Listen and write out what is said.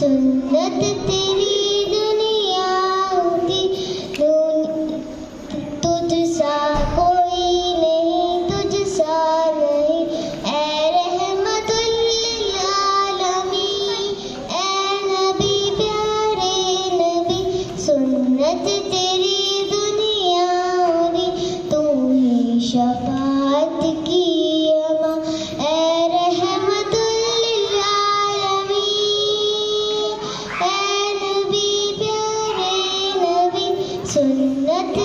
सुन्नत तेरी दुनिया दी, तुझसा कोई नहीं, तुझसा नहीं। ऐ रहमतुल लिल आलमीन, ऐ नबी प्यारे नबी, सुन्नत तेरी दुनिया दी, तू ही शफाअत की अमा। ऐ रहमतुल लिल आलमीन, ऐ नबी प्यारे नबी, सुन्नत